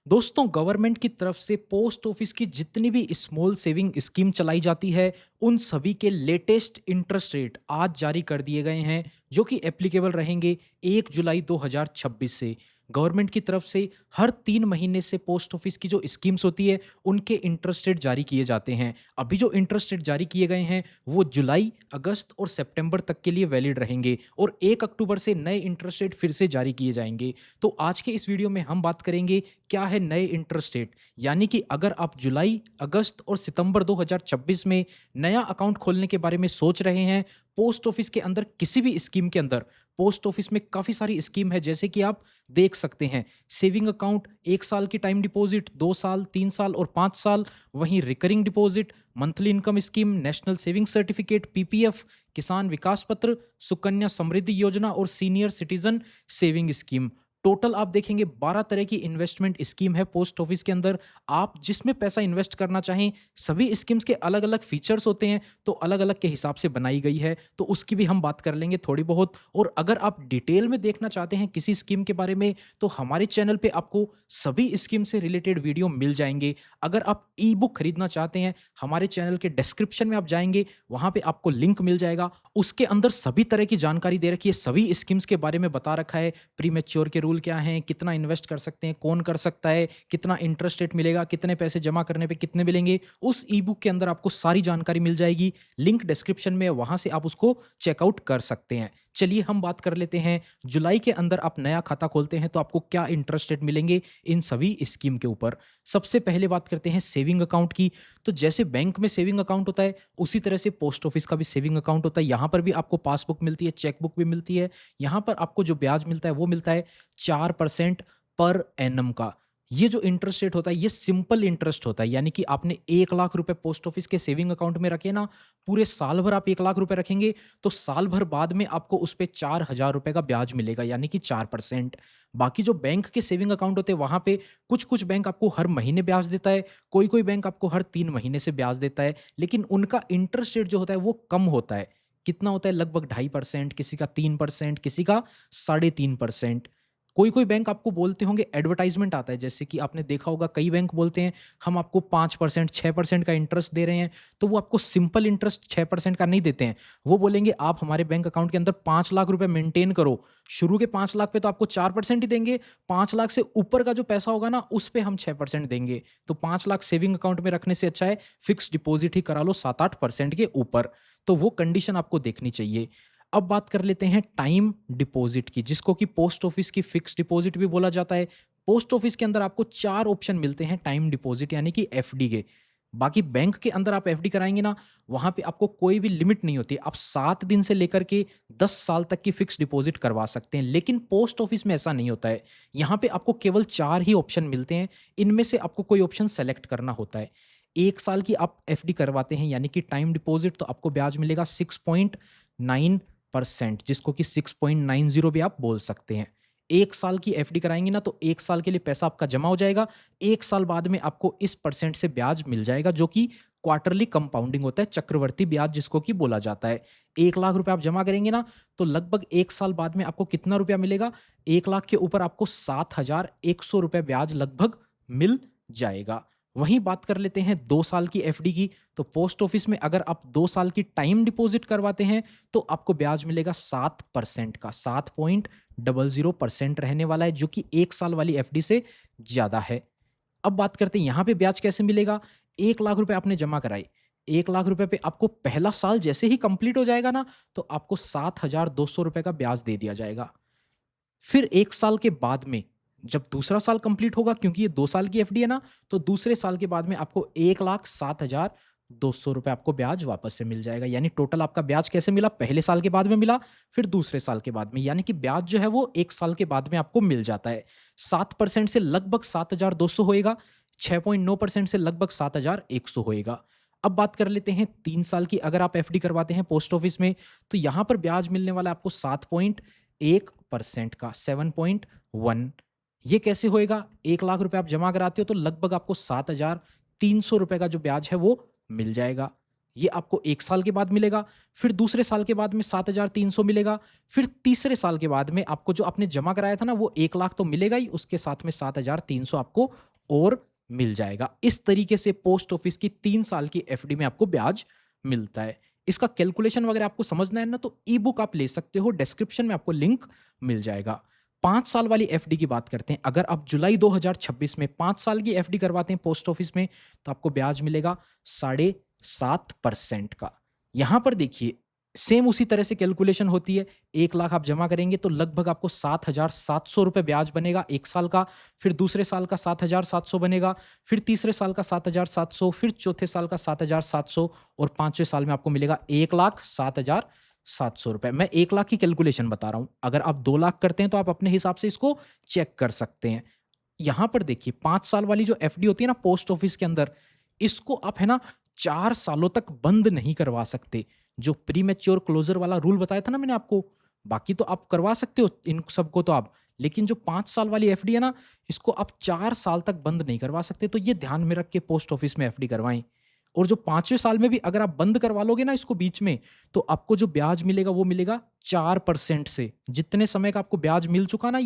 दोस्तों गवर्नमेंट की तरफ से पोस्ट ऑफिस की जितनी भी स्मॉल सेविंग स्कीम चलाई जाती है उन सभी के लेटेस्ट इंटरेस्ट रेट आज जारी कर दिए गए हैं जो कि एप्लीकेबल रहेंगे 1 जुलाई 2026 से। गवर्नमेंट की तरफ से हर 3 महीने से पोस्ट ऑफिस की जो स्कीम्स होती है उनके इंटरेस्ट रेट जारी किए जाते हैं। अभी जो इंटरेस्ट रेट जारी किए गए हैं वो जुलाई, अगस्त और सितंबर तक के लिए वैलिड रहेंगे और 1 अक्टूबर से नए इंटरेस्ट रेट फिर से जारी किए जाएंगे। तो आज के इस वीडियो में हम बात करेंगे क्या है नए इंटरेस्ट रेट, यानी कि अगर आप जुलाई, अगस्त और सितंबर 2026 में नया अकाउंट खोलने के बारे में सोच रहे हैं पोस्ट ऑफिस के अंदर, किसी भी स्कीम के अंदर। पोस्ट ऑफिस में काफ़ी सारी स्कीम है जैसे कि आप देख सकते हैं सेविंग अकाउंट, 1 साल की टाइम डिपॉजिट, 2 साल, 3 साल और 5 साल। वहीं recurring deposit, monthly income scheme, national saving certificate, PPF, किसान विकास पत्र, सुकन्या समृद्धि योजना और senior citizen saving scheme. Total आप देखेंगे 12 तरह की इन्वेस्टमेंट स्कीम है पोस्ट ऑफिस के अंदर। आप जिसमें पैसा इन्वेस्ट करना चाहें, सभी स्कीम्स के अलग अलग फीचर्स होते हैं तो अलग अलग के हिसाब से बनाई गई है, तो उसकी भी हम बात कर लेंगे थोड़ी बहुत। और अगर आप डिटेल में देखना चाहते हैं किसी स्कीम के बारे में तो हमारे चैनल पे आपको सभी स्कीम से रिलेटेड वीडियो मिल जाएंगे। अगर आप ई बुक खरीदना चाहते हैं, हमारे चैनल के डिस्क्रिप्शन में आप जाएंगे, वहां पे आपको लिंक मिल जाएगा। उसके अंदर सभी तरह की जानकारी दे रखी है, सभी स्कीम्स के बारे में बता रखा है। प्रीमेच्योर के रूल क्या हैं, कितना इन्वेस्ट कर सकते हैं, कौन कर सकता है, कितना इंटरेस्ट रेट मिलेगा, कितने पैसे जमा करने पे कितने मिलेंगे, उस ई बुक के अंदर आपको सारी जानकारी मिल जाएगी। लिंक डिस्क्रिप्शन में है, वहां से आप उसको चेकआउट कर सकते हैं। चलिए हम बात कर लेते हैं, जुलाई के अंदर आप नया खाता खोलते हैं तो आपको क्या इंटरेस्ट रेट मिलेंगे इन सभी स्कीम के ऊपर। सबसे पहले बात करते हैं सेविंग अकाउंट की। तो जैसे बैंक में सेविंग अकाउंट होता है उसी तरह से पोस्ट ऑफिस का भी सेविंग अकाउंट होता है। यहाँ पर भी आपको पासबुक मिलती है, चेकबुक भी मिलती है। यहाँ पर आपको जो ब्याज मिलता है वो मिलता है 4% पर एनम का। ये जो इंटरेस्ट रेट होता है ये सिंपल इंटरेस्ट होता है, यानी कि आपने 1 लाख रुपए पोस्ट ऑफिस के सेविंग अकाउंट में रखे ना, पूरे साल भर आप 1 लाख रुपए रखेंगे तो साल भर बाद में आपको उस पे 4,000 रुपए का ब्याज मिलेगा, यानी कि 4%। बाकी जो बैंक के सेविंग अकाउंट होते हैं वहां पे कुछ कुछ बैंक आपको हर महीने ब्याज देता है, कोई कोई बैंक आपको हर 3 महीने से ब्याज देता है, लेकिन उनका इंटरेस्ट रेट जो होता है वो कम होता है। कितना होता है? लगभग 2.5%, किसी का 3%, किसी का 3.5%। कोई कोई बैंक आपको बोलते होंगे, एडवर्टाइजमेंट आता है जैसे कि आपने देखा होगा, कई बैंक बोलते हैं हम आपको 5%, 6% का इंटरेस्ट दे रहे हैं। तो वो आपको सिंपल इंटरेस्ट 6% का नहीं देते हैं। वो बोलेंगे आप हमारे बैंक अकाउंट के अंदर 5 लाख रुपए मेंटेन करो। शुरू के 5 लाख पे तो आपको 4% ही देंगे, 5 लाख से ऊपर का जो पैसा होगा ना उस पे हम 6% देंगे। तो 5 लाख सेविंग अकाउंट में रखने से अच्छा है फिक्स डिपॉजिट ही करा लो 7-8% के ऊपर। तो वो कंडीशन आपको देखनी चाहिए। अब बात कर लेते हैं टाइम डिपॉजिट की, जिसको कि पोस्ट ऑफिस की फिक्स डिपॉजिट भी बोला जाता है। पोस्ट ऑफिस के अंदर आपको 4 ऑप्शन मिलते हैं टाइम डिपॉजिट यानी कि एफडी के। बाकी बैंक के अंदर आप एफडी कराएंगे ना, वहां पे आपको कोई भी लिमिट नहीं होती। आप 7 दिन से लेकर के 10 साल तक की फिक्स डिपॉजिट करवा सकते हैं, लेकिन पोस्ट ऑफिस में ऐसा नहीं होता है। यहाँ पे आपको केवल 4 ही ऑप्शन मिलते हैं, इनमें से आपको कोई ऑप्शन सेलेक्ट करना होता है। 1 साल की आप एफडी करवाते हैं यानी कि टाइम डिपॉजिट, तो आपको ब्याज मिलेगा 6.9%, जिसको कि 6.90 भी आप बोल सकते हैं। 1 साल की एफडी कराएंगे ना तो 1 साल के लिए पैसा आपका जमा हो जाएगा। 1 साल बाद में आपको इस परसेंट से ब्याज मिल जाएगा जो कि क्वार्टरली कंपाउंडिंग होता है, चक्रवर्ती ब्याज जिसको कि बोला जाता है। 1 लाख रुपए आप जमा करेंगे ना तो लगभग 1 साल बाद में आपको कितना रुपया मिलेगा? 1 लाख के ऊपर आपको 7,100 रुपए ब्याज लगभग मिल जाएगा। वहीं बात कर लेते हैं 2 साल की एफडी की। तो पोस्ट ऑफिस में अगर आप 2 साल की टाइम डिपॉजिट करवाते हैं तो आपको ब्याज मिलेगा 7% का, 7.00% रहने वाला है जो कि 1 साल वाली एफडी से ज्यादा है। अब बात करते हैं यहाँ पे ब्याज कैसे मिलेगा। 1 लाख रुपए आपने जमा कराए, 1 लाख रुपए पे आपको पहला साल जैसे ही कंप्लीट हो जाएगा ना तो आपको 7,200 रुपए का ब्याज दे दिया जाएगा। फिर 1 साल के बाद में जब दूसरा साल कंप्लीट होगा, क्योंकि ये 2 साल की एफडी है ना, तो दूसरे साल के बाद में आपको 1,07,200 रुपए आपको ब्याज वापस से मिल जाएगा। यानी टोटल आपका ब्याज कैसे मिला? पहले साल के बाद में मिला, फिर दूसरे साल के बाद में, यानी कि ब्याज जो है वो 1 साल के बाद में आपको मिल जाता है। 7% से लगभग 7,200 होएगा, 6.9% से लगभग 7,100 होएगा। अब बात कर लेते हैं 3 साल की। अगर आप एफडी करवाते हैं पोस्ट ऑफिस में तो यहाँ पर ब्याज मिलने वाला है आपको 7.1% का, 7.1। ये कैसे होएगा? 1 लाख रुपए आप जमा कराते हो तो लगभग आपको 7,300 रुपए का जो ब्याज है वो मिल जाएगा। ये आपको 1 साल के बाद मिलेगा, फिर दूसरे साल के बाद में 7,300 मिलेगा, फिर तीसरे साल के बाद में आपको जो आपने जमा कराया था ना वो 1 लाख तो मिलेगा ही, उसके साथ में 7,300 आपको और मिल जाएगा। इस तरीके से पोस्ट ऑफिस की 3 साल की एफडी में आपको ब्याज मिलता है। इसका कैलकुलेशन वगैरह आपको समझना है ना, तो ई बुक आप ले सकते हो, डिस्क्रिप्शन में आपको लिंक मिल जाएगा। 5 साल वाली एफडी की बात करते हैं। अगर आप जुलाई 2026 में 5 साल की एफडी करवाते हैं पोस्ट ऑफिस में, तो आपको ब्याज मिलेगा 7.5% का। यहाँ पर देखिए, सेम उसी तरह से कैलकुलेशन होती है। 1 लाख आप जमा करेंगे तो लगभग आपको 7,700 रुपए ब्याज बनेगा 1 साल का, फिर दूसरे साल का 7,700 बनेगा, फिर तीसरे साल का 7,700, फिर चौथे साल का 7,700 और पाँचवें साल में आपको मिलेगा 1,07,700 रुपए। मैं 1 लाख की कैलकुलेशन बता रहा हूँ। अगर आप 2 लाख करते हैं तो आप अपने हिसाब से इसको चेक कर सकते हैं। यहाँ पर देखिए, 5 साल वाली जो एफडी होती है ना पोस्ट ऑफिस के अंदर, इसको आप है ना 4 सालों तक बंद नहीं करवा सकते। जो प्रीमैच्योर क्लोज़र वाला रूल बताया था ना मैंने आपको, बाकी तो आप करवा सकते हो इन सबको तो आप, लेकिन जो 5 साल वाली एफडी है ना, इसको आप 4 साल तक बंद नहीं करवा सकते। तो ये ध्यान में रख के पोस्ट ऑफिस में एफडी करवाएँ। और जो 5वें साल में भी अगर आप बंद करवा लोगे ना इसको बीच में, तो आपको जो ब्याज मिलेगा वो मिलेगा 4% से। जितने समय का आपको ब्याज मिल चुका ना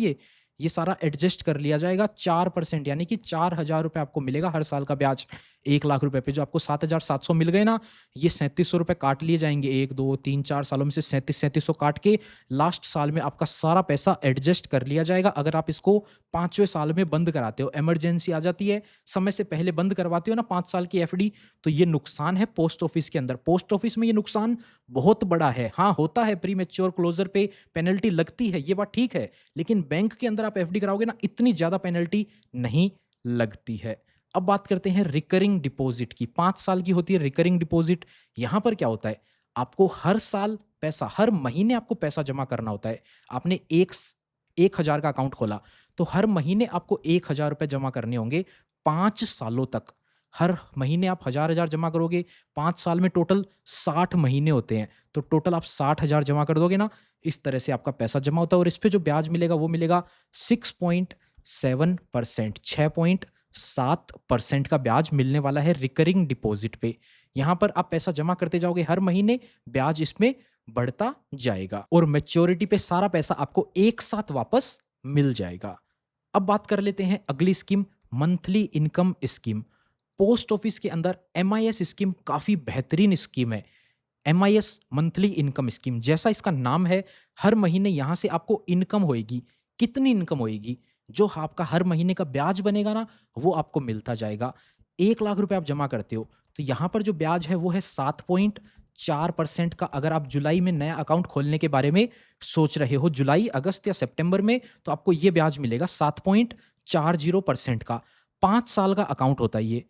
ये सारा एडजस्ट कर लिया जाएगा 4%, यानी कि 4,000 रुपए आपको मिलेगा हर साल का ब्याज। 1 लाख रुपए पे जो आपको 7,700 मिल गए ना, ये 3700 रुपए काट लिए जाएँगे। 1, 2, 3, 4 सालों में से 3700 काट के लास्ट साल में आपका सारा पैसा एडजस्ट कर लिया जाएगा। अगर आप इसको 5वें साल में बंद कराते हो, इमरजेंसी आ जाती है, समय से पहले बंद करवाते हो ना 5 साल की एफडी, तो ये नुकसान है पोस्ट ऑफिस के अंदर। पोस्ट ऑफिस में ये नुकसान बहुत बड़ा है। हाँ, होता है प्रीमैच्योर क्लोज़र पे पेनल्टी लगती है, ये बात ठीक है। लेकिन बैंक के अंदर आप एफडी कराओगे ना, इतनी ज़्यादा पेनल्टी नहीं लगती है। अब बात करते हैं रिकरिंग डिपॉज़िट की। 5 साल की होती है रिकरिंग डिपॉज़िट। यहाँ पर क्या होता है, आपको हर साल पैसा, हर महीने आपको पैसा जमा करना होता है। आपने 1,000 का अकाउंट खोला, तो हर महीने आपको ₹1,000 जमा करने होंगे 5 सालों तक। हर महीने आप हज़ार-हज़ार जमा करोगे, 5 साल में टोटल 60 महीने होते हैं, तो टोटल आप 60,000 जमा कर दोगे ना, इस तरह से आपका पैसा जमा होता है और इस पे जो ब्याज मिलेगा वो मिलेगा 6.7%, 6.7% का ब्याज मिलने वाला है रिकरिंग डिपॉज़िट पे। यहाँ पर आप पैसा जमा करते जाओगे हर महीने, ब्याज इसमें बढ़ता जाएगा और मैच्योरिटी पे सारा पैसा आपको एक साथ वापस मिल जाएगा। अब बात कर लेते हैं अगली scheme, monthly income scheme. Post office के अंदर एमआईएस स्कीम काफ़ी बेहतरीन स्कीम है। एमआईएस मंथली इनकम स्कीम, जैसा इसका नाम है, हर महीने यहाँ से आपको इनकम होएगी। कितनी इनकम होएगी? जो आपका हर महीने का ब्याज बनेगा ना, वो आपको मिलता जाएगा। 1 लाख रुपए आप जमा करते हो, तो यहाँ पर जो ब्याज है वो है 7.4% का। अगर आप जुलाई में नया अकाउंट खोलने के बारे में सोच रहे हो, जुलाई, अगस्त या सितंबर में, तो आपको ये ब्याज मिलेगा 7.40% का। 5 साल का अकाउंट होता है ये।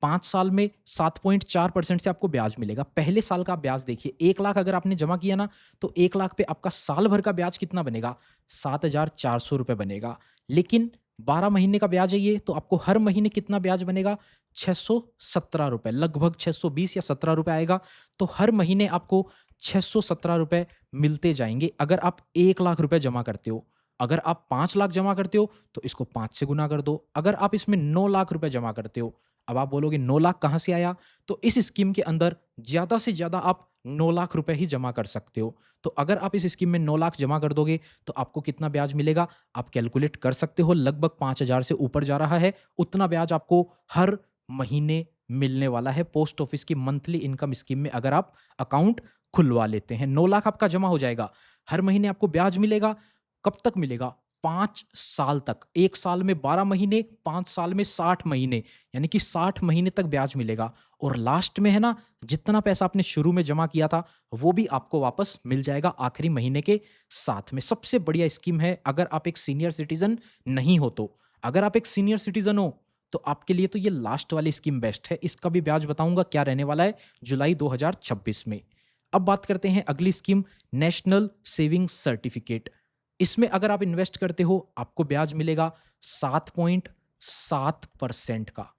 5 साल में 7.4% से आपको ब्याज मिलेगा। पहले साल का आप ब्याज देखिए, 1 लाख अगर आपने जमा किया ना, तो 1 लाख पे आपका साल भर का ब्याज कितना बनेगा? 7,400 रुपए बनेगा। लेकिन 12 महीने का ब्याज है ये, तो आपको हर महीने कितना ब्याज बनेगा? 617 रुपए, लगभग 620 या 17 रुपए आएगा। तो हर महीने आपको 617 रुपए मिलते जाएँगे अगर आप 1 लाख रुपए जमा करते हो। अगर आप 5 लाख जमा करते हो, तो इसको 5 से गुना कर दो। अगर आप इसमें 9 लाख रुपए जमा करते हो, अब आप बोलोगे 9 लाख कहाँ से आया? तो इस स्कीम के अंदर ज़्यादा से ज़्यादा आप 9 लाख रुपए ही जमा कर सकते हो। तो अगर आप इस स्कीम में 9 लाख जमा कर दोगे, तो आपको कितना ब्याज मिलेगा? आप कैलकुलेट कर सकते हो, लगभग 5,000 से ऊपर जा रहा है। उतना ब्याज आपको हर महीने मिलने वाला है पोस्ट ऑफिस की मंथली इनकम स्कीम में, अगर आप अकाउंट खुलवा लेते हैं। 9 लाख आपका जमा हो जाएगा। हर महीने आपको ब्याज मिलेगा। कब तक मिलेगा? 5 साल तक। 1 साल में 12 महीने, 5 साल में 60 महीने, यानी कि 60 महीने तक ब्याज मिलेगा। और लास्ट में है ना, जितना पैसा आपने शुरू में जमा किया था, वो भी आपको वापस मिल जाएगा आखिरी महीने के साथ में। सबसे बढ़िया स्कीम है अगर आप एक सीनियर सिटीज़न नहीं हो तो। अगर आप एक सीनियर सिटीज़न हो, तो आपके लिए तो ये लास्ट वाली स्कीम बेस्ट है। इसका भी ब्याज बताऊँगा क्या रहने वाला है जुलाई 2026 में। अब बात करते हैं अगली स्कीम, नेशनल सेविंग्स सर्टिफिकेट। इसमें अगर आप इन्वेस्ट करते हो, आपको ब्याज मिलेगा 7.7% का।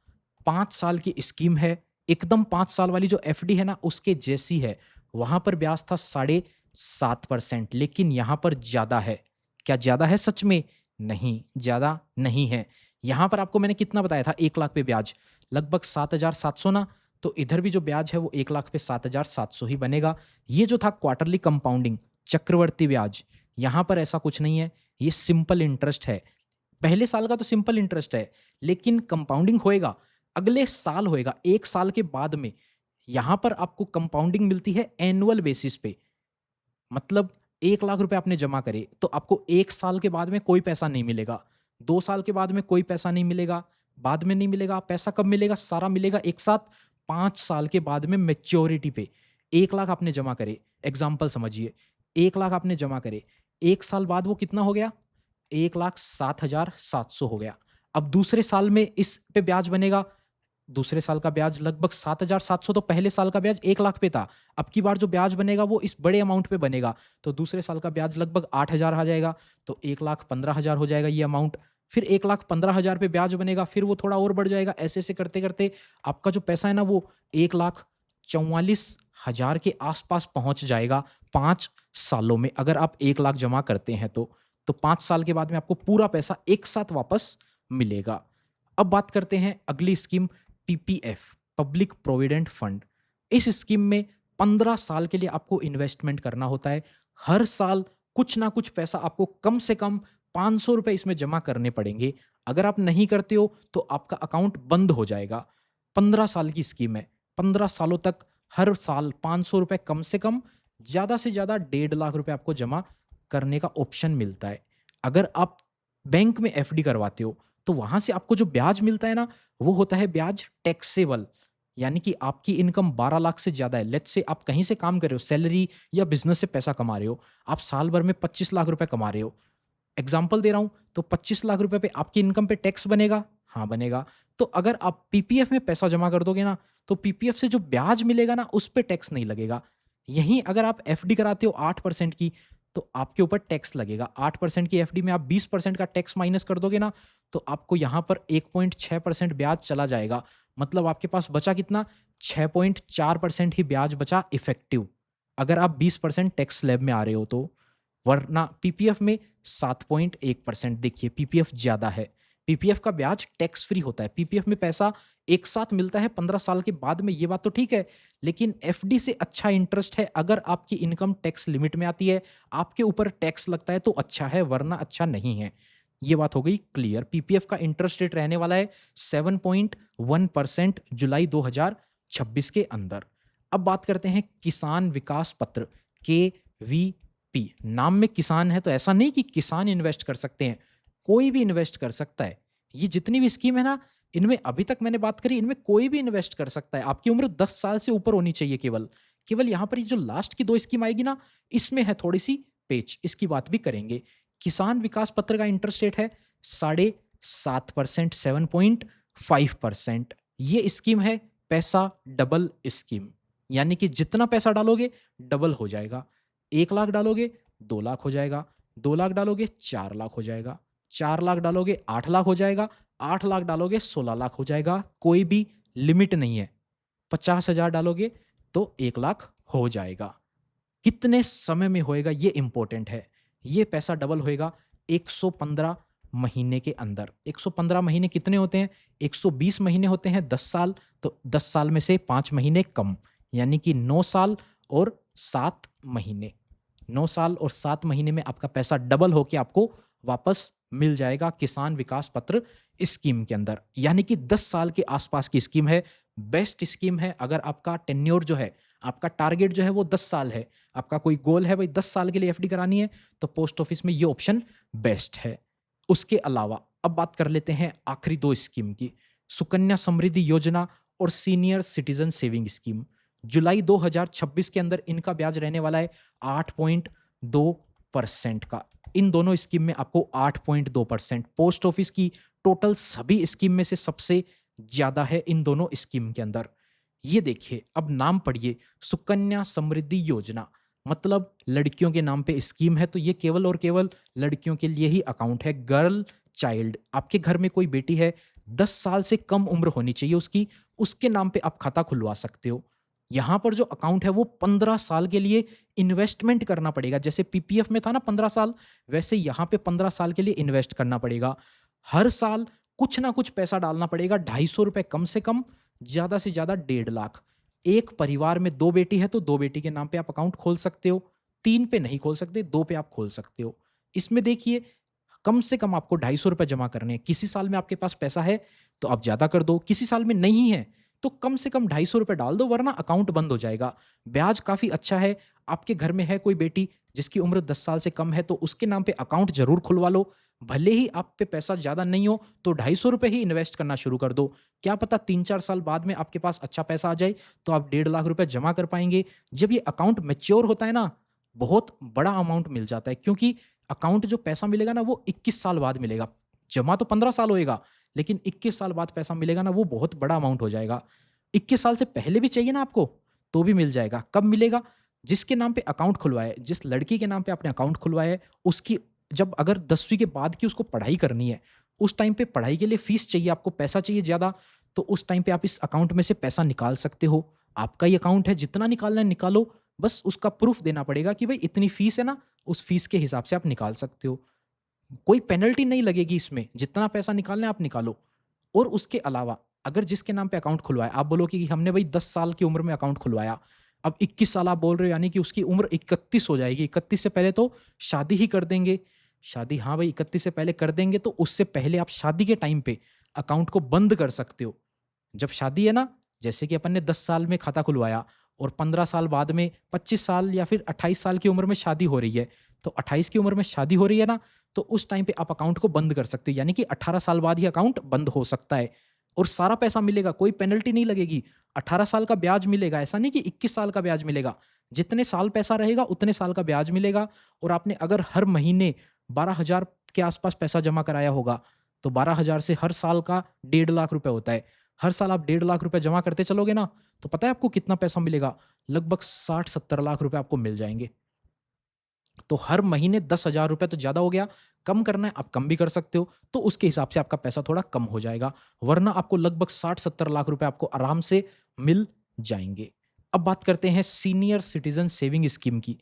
5 साल की स्कीम है, एकदम 5 साल वाली जो एफडी है ना, उसके जैसी है। वहाँ पर ब्याज था 7.5%, लेकिन यहाँ पर ज़्यादा है। क्या ज़्यादा है सच में? नहीं, ज़्यादा नहीं है। यहाँ पर आपको मैंने कितना बताया था 1 लाख पे ब्याज? लगभग 7,700 ना? तो इधर भी जो ब्याज है वो 1 लाख पे 7,700 ही बनेगा। ये जो था क्वार्टरली कंपाउंडिंग, चक्रवर्ती ब्याज, यहाँ पर ऐसा कुछ नहीं है, ये सिंपल इंटरेस्ट है। पहले साल का तो सिंपल इंटरेस्ट है, लेकिन कंपाउंडिंग होएगा, अगले साल होएगा, 1 साल के बाद में। यहाँ पर आपको कंपाउंडिंग मिलती है एनुअल बेसिस पे। मतलब 1 लाख रुपए आपने जमा करे, तो आपको 1 साल के बाद में कोई पैसा नहीं मिलेगा, 2 साल के बाद में कोई पैसा नहीं मिलेगा, बाद में नहीं मिलेगा। पैसा कब मिलेगा? सारा मिलेगा एक साथ 5 साल के बाद में मैच्योरिटी पे। 1 लाख आपने जमा करे, एग्ज़ाम्पल समझिए, 1 लाख आपने जमा करे, 1 साल बाद वो कितना हो गया? 1,07,700 हो गया। अब दूसरे साल में इस पे ब्याज बनेगा, दूसरे साल का ब्याज लगभग 7,700, तो पहले साल का ब्याज 1 लाख पे था। अब की बार जो ब्याज बनेगा वो इस बड़े अमाउंट पे बनेगा, तो दूसरे साल का ब्याज लगभग 8,000 आ जाएगा, तो 1,15,000 हो जाएगा ये अमाउंट। फिर 1,15,000 पे ब्याज बनेगा, फिर वो थोड़ा और बढ़ जाएगा, ऐसे-ऐसे करते-करते आपका जो पैसा है ना वो 1,44,000 के आस-पास पहुँच जाएगा 5 सालों में। अगर आप 1 लाख जमा करते हैं तो 5 साल के बाद में आपको पूरा पैसा एक साथ वापस मिलेगा। अब बात करते हैं अगली scheme, PPF, public provident fund. इस स्कीम में 15 साल के लिए आपको इन्वेस्टमेंट करना होता है। हर साल कुछ ना कुछ पैसा आपको कम से कम ₹500 इसमें जमा करने पड़ेंगे। अगर आप नहीं करते हो तो आपका अकाउंट बंद हो जाएगा। 15 साल की स्कीम है। 15 सालों तक हर साल ₹500 कम से कम, ज़्यादा से ज़्यादा 1,50,000 आपको जमा करने का ऑप्शन मिलता है। अगर आप बैंक में एफडी करवाते हो तो वहाँ से आपको जो ब्याज मिलता है ना, वो होता है ब्याज टैक्सेबल। यानी कि आपकी इनकम 12 लाख से ज़्यादा है, लेट्स से आप कहीं से काम कर रहे हो, सैलरी या बिज़नेस से पैसा कमा रहे हो, आप साल भर में 25 लाख रुपए कमा रहे हो। एग्ज़ाम्पल दे रहा हूँ, तो 25 लाख रुपए पे आपकी इनकम पे टैक्स बनेगा? हाँ, बनेगा। तो अगर आप पीपीएफ में पैसा जमा कर दोगे ना, तो पीपीएफ से जो ब्याज मिलेगा ना, उस पे टैक्स नहीं लगेगा। यहीं अगर आप एफडी कराते हो 8% की, तो आपके ऊपर टैक्स लगेगा। 8% की एफडी में आप 20% का टैक्स माइनस कर दोगे ना, तो आपको यहाँ पर 1.6% ब्याज चला जाएगा। मतलब आपके पास बचा कितना? 6.4% ही ब्याज बचा इफ़ेक्टिव, अगर आप 20% टैक्स स्लैब में आ रहे हो तो। वरना पीपीएफ में 7.1%, देखिए पीपीएफ ज़्यादा है। पीपीएफ का ब्याज टैक्स फ्री होता है। पीपीएफ में पैसा एक साथ मिलता है 15 साल के बाद में, ये बात तो ठीक है, लेकिन एफडी से अच्छा इंटरेस्ट है अगर आपकी इनकम टैक्स लिमिट में आती है, आपके ऊपर टैक्स लगता है तो अच्छा है, वरना अच्छा नहीं है। ये बात हो गई क्लियर। पीपीएफ का इंटरेस्ट रेट रहने वाला है 7.1% जुलाई 2026 के अंदर। अब बात करते हैं किसान विकास पत्र, केवीपी। नाम में किसान है तो ऐसा नहीं कि किसान इन्वेस्ट कर सकते हैं, कोई भी इन्वेस्ट कर सकता है। ये जितनी भी स्कीम है ना, इनमें अभी तक मैंने बात करी, इनमें कोई भी इन्वेस्ट कर सकता है। आपकी उम्र 10 साल से ऊपर होनी चाहिए केवल। केवल यहाँ पर ये जो लास्ट की 2 स्कीम आएगी ना, इसमें है थोड़ी-सी पेच, इसकी बात भी करेंगे। किसान विकास पत्र का इंटरेस्ट रेट है 7.5%, 7.5%। ये स्कीम है पैसा डबल स्कीम, यानी कि जितना पैसा डालोगे डबल हो जाएगा। 1 लाख डालोगे 2 लाख हो जाएगा, 2 लाख डालोगे 4 लाख हो जाएगा, 4 लाख डालोगे 8 लाख हो जाएगा, 8 लाख डालोगे 16 लाख हो जाएगा। कोई भी लिमिट नहीं है। 50,000 डालोगे तो 1 लाख हो जाएगा। कितने समय में होएगा ये इम्पोर्टेंट है। ये पैसा डबल होएगा 115 महीने के अंदर। 115 महीने कितने होते हैं? 120 महीने होते हैं 10 साल, तो 10 साल में से 5 महीने कम, यानी कि 9 साल और 7 महीने। 9 साल और 7 महीने में आपका पैसा डबल होके आपको वापस मिल जाएगा किसान विकास पत्र स्कीम के अंदर। यानी कि 10 साल के आसपास की स्कीम है, बेस्ट स्कीम है। अगर आपका टेन्योर जो है, आपका टारगेट जो है वो 10 साल है, आपका कोई गोल है भाई 10 साल के लिए एफडी करानी है, तो पोस्ट ऑफिस में ये ऑप्शन बेस्ट है। उसके अलावा अब बात कर लेते हैं आखिरी 2 स्कीम की, सुकन्या समृद्धि योजना और सीनियर सिटीजन सेविंग स्कीम। जुलाई 2026 के अंदर इनका ब्याज रहने वाला है 8.2% का। इन दोनों स्कीम में आपको 8.2%, पोस्ट ऑफिस की टोटल सभी स्कीम में से सबसे ज़्यादा है इन दोनों स्कीम के अंदर। ये देखिए, अब नाम पढ़िए, सुकन्या समृद्धि योजना, मतलब लड़कियों के नाम पे स्कीम है, तो ये केवल और केवल लड़कियों के लिए ही अकाउंट है। गर्ल चाइल्ड, आपके घर में कोई बेटी है, 10 साल से कम उम्र होनी चाहिए उसकी, उसके नाम पे आप खाता खुलवा सकते हो। यहाँ पर जो अकाउंट है वो 15 साल के लिए इन्वेस्टमेंट करना पड़ेगा। जैसे पीपीएफ में था ना 15 साल, वैसे यहाँ पे 15 साल के लिए इन्वेस्ट करना पड़ेगा। हर साल कुछ ना कुछ पैसा डालना पड़ेगा, ₹250 कम से कम, ज़्यादा से ज़्यादा 1.5 लाख। एक परिवार में 2 बेटी है तो 2 बेटी के नाम पे आप अकाउंट खोल सकते हो। 3 पे नहीं खोल सकते, 2 पे आप खोल सकते हो। इसमें देखिए, कम से कम आपको ₹250 जमा करने हैं। किसी साल में आपके पास पैसा है, तो आप ज़्यादा कर दो, किसी साल में नहीं है, तो कम से कम ₹250 डाल दो वरना अकाउंट बंद हो जाएगा। ब्याज काफ़ी अच्छा है, आपके घर में है कोई बेटी जिसकी उम्र 10 साल से कम है तो उसके नाम पे अकाउंट ज़रूर खुलवा लो। भले ही आप पे पैसा ज़्यादा नहीं हो, तो ₹250 ही इन्वेस्ट करना शुरू कर दो। क्या पता 3-4 साल बाद में आपके पास अच्छा पैसा आ जाए, तो आप ₹1.5 लाख जमा कर पाएँगे। जब ये अकाउंट मैच्योर होता है ना, बहुत बड़ा अमाउंट मिल जाता है क्योंकि अकाउंट जो पैसा मिलेगा ना वो 21 साल बाद मिलेगा। जमा तो 15 साल होएगा, लेकिन 21 साल बाद पैसा मिलेगा ना वो बहुत बड़ा अमाउंट हो जाएगा। 21 साल से पहले भी चाहिए ना आपको, तो भी मिल जाएगा। कब मिलेगा? जिसके नाम पे अकाउंट खुलवाया है, जिस लड़की के नाम पे आपने अकाउंट खुलवाया है, उसकी जब अगर 10वीं के बाद की उसको पढ़ाई करनी है, उस टाइम पे पढ़ाई के लिए फ़ीस चाहिए, आपको पैसा चाहिए ज़्यादा, तो उस टाइम पे आप इस अकाउंट में से पैसा निकाल सकते हो। आपका ही अकाउंट है, जितना निकालना है निकालो, बस उसका प्रूफ़ देना पड़ेगा कि भई इतनी फ़ीस है ना, उस फ़ीस के हिसाब से आप निकाल सकते हो। कोई पेनल्टी नहीं लगेगी इसमें, जितना पैसा निकालना है आप निकालो। और उसके अलावा अगर जिसके नाम पे अकाउंट खुलवाया, आप बोलो कि हमने भई 10 साल की उम्र में अकाउंट खुलवाया, अब 21 साल आप बोल रहे हो यानी कि उसकी उम्र 31 हो जाएगी, 31 से पहले तो शादी ही कर देंगे। शादी हाँ भाई 31 से पहले कर देंगे तो उससे पहले आप शादी के टाइम पे अकाउंट को बंद कर सकते हो। जब शादी है ना, जैसे कि अपन ने 10 साल में खाता खुलवाया और 15 साल बाद में 25 साल या फिर 28 साल की उम्र में शादी हो रही है, तो 28 की उम्र में शादी हो रही है ना, तो उस टाइम पे आप अकाउंट को बंद कर सकते हो। यानी कि 18 साल बाद ही अकाउंट बंद हो सकता है और सारा पैसा मिलेगा, कोई पेनल्टी नहीं लगेगी। 18 साल का ब्याज मिलेगा, ऐसा नहीं कि 21 साल का ब्याज मिलेगा। जितने साल पैसा रहेगा, उतने साल का ब्याज मिलेगा और आपने अगर हर महीने 12,000 के आसपास पैसा जमा कराया होगा, तो 12,000 से हर साल का ₹1.5 लाख होता है। हर साल आप ₹1.5 लाख जमा करते चलोगे ना, तो पता है आपको कितना पैसा मिलेगा? लगभग 60-70 लाख रुपए आपको मिल जाएँगे। तो हर महीने ₹10,000 तो ज़्यादा हो गया, कम करना है आप कम भी कर सकते हो, तो उसके हिसाब से आपका पैसा थोड़ा कम हो जाएगा, वरना आपको लगभग 60-70 लाख रुपए आपको आराम से मिल जाएँगे। अब बात करते हैं सीनियर सिटीज़न सेविंग स्कीम की।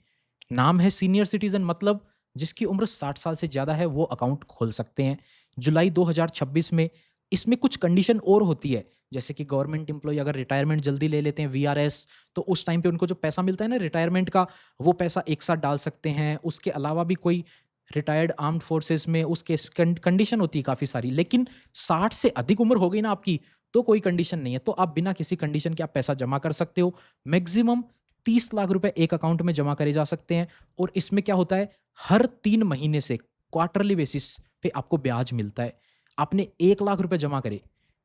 नाम है सीनियर सिटीज़न मतलब जिसकी उम्र 60 साल से ज़्यादा है वो अकाउंट खोल सकते हैं। जुलाई 2026 में इसमें कुछ कंडीशन और होती है, जैसे कि गवर्नमेंट एम्प्लॉयी अगर रिटायरमेंट जल्दी ले लेते हैं वीआरएस, तो उस टाइम पे उनको जो पैसा मिलता है ना रिटायरमेंट का, वो पैसा एक साथ डाल सकते हैं। उसके अलावा भी कोई रिटायर्ड आर्म्ड फोर्सेस में उसके कंडीशन होती है काफ़ी सारी। लेकिन 60 से अधिक उम्र हो गई ना आपकी, तो कोई कंडीशन नहीं है। तो आप बिना किसी कंडीशन के आप पैसा जमा कर सकते हो। मैक्सिमम 30 लाख रुपए एक अकाउंट में जमा करे जा सकते हैं और इसमें क्या होता है, हर 3 महीने से क्वार्टरली बेसिस पे आपको ब्याज मिलता है। आपने 1 लाख रुपए जमा करे,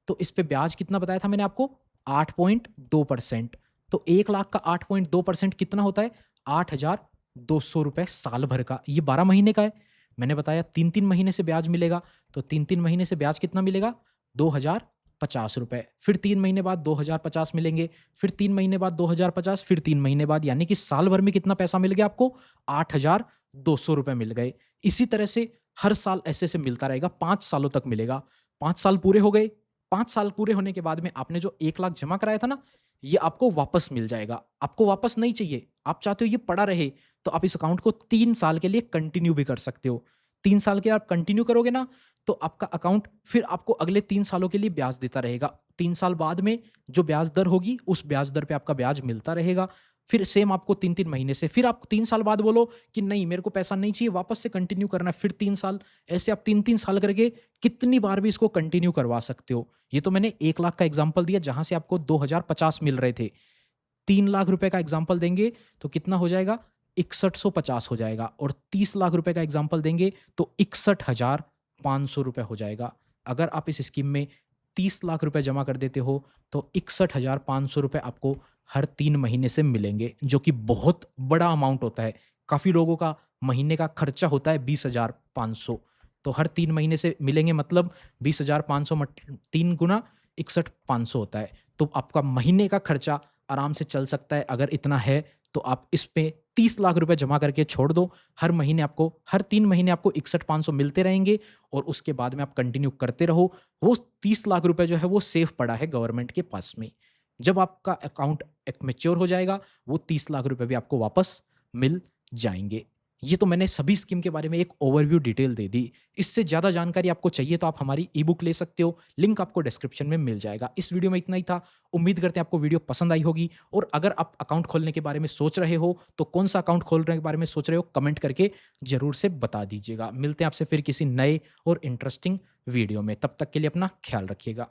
तो इस पे ब्याज कितना बताया था मैंने आपको? 8.2%। तो 1 लाख का 8.2% कितना होता है? ₹8,200 साल भर का। ये 12 महीने का है। मैंने बताया 3-3 महीने से ब्याज मिलेगा, तो 3-3 महीने से ब्याज कितना मिलेगा? ₹2,050। फिर 3 महीने बाद 2,050 मिलेंगे, फिर 3 महीने बाद 2,050, फिर 3 महीने बाद यानी कि साल भर में कितना पैसा मिल गया आपको? ₹8,200 मिल गए। इसी तरह से हर साल ऐसे-ऐसे मिलता रहेगा, 5 सालों तक मिलेगा। 5 साल पूरे हो गए, 5 साल पूरे होने के बाद में आपने जो 1 लाख जमा कराया था ना, ये आपको वापस मिल जाएगा। आपको वापस नहीं चाहिए, आप चाहते हो ये पड़ा रहे, तो आप इस अकाउंट को 3 साल के लिए कंटिन्यू भी कर सकते हो। 3 साल के आप कंटिन्यू करोगे ना, तो आपका अकाउंट फिर आपको अगले 3 सालों के लिए ब्याज देता रहेगा। 3 साल बाद में जो ब्याज दर होगी, उस ब्याज दर पे आपका ब्याज मिलता रहेगा। फिर सेम आपको 3-3 महीने से, फिर आप 3 साल बाद बोलो कि नहीं मेरे को पैसा नहीं चाहिए, वापस से कंटिन्यू करना है, फिर 3 साल, ऐसे आप 3-3 साल करके कितनी बार भी इसको कंटिन्यू करवा सकते हो। ये तो मैंने 1 लाख का एग्ज़ाम्पल दिया जहाँ से आपको 2,050 मिल रहे थे। 3 लाख रुपए का एग्ज़ाम्पल देंगे तो कितना हो जाएगा? 6150 हो जाएगा और 30 लाख रुपए का एग्ज़ाम्पल देंगे तो 61,500 रुपए हो जाएगा। अगर आप इस स्कीम में 30 लाख रुपए जमा कर देते हो तो 61,500 रुपए आपको हर 3 महीने से मिलेंगे, जो कि बहुत बड़ा अमाउंट होता है। काफ़ी लोगों का महीने का खर्चा होता है 20,500, तो हर 3 महीने से मिलेंगे मतलब 20,500 मट 3 गुना 61,500 होता है। तो आपका महीने का खर्चा आराम से चल सकता है। अगर इतना है तो आप इस पे 30 लाख रुपए जमा करके छोड़ दो। हर महीने आपको हर 3 महीने आपको 61,500 मिलते रहेंगे और उसके बाद में आप कंटिन्यू करते रहो। वो 30 लाख रुपए जो है वो सेफ पड़ा है गवर्नमेंट के पास में। जब आपका अकाउंट एक मैच्योर हो जाएगा, वो 30 लाख रुपए भी आपको वापस मिल जाएँगे। ये तो मैंने सभी स्कीम के बारे में एक ओवरव्यू डिटेल दे दी। इससे ज़्यादा जानकारी आपको चाहिए तो आप हमारी ई-बुक ले सकते हो, लिंक आपको डिस्क्रिप्शन में मिल जाएगा। इस वीडियो में इतना ही था, उम्मीद करते हैं आपको वीडियो पसंद आई होगी और अगर आप अकाउंट खोलने के बारे में सोच रहे हो, तो कौन-सा अकाउंट खोलने के बारे में सोच रहे हो, कमेंट करके ज़रूर से बता दीजिएगा। मिलते हैं आपसे फिर किसी नए और इंटरेस्टिंग वीडियो में, तब तक के लिए अपना ख़्याल रखिएगा।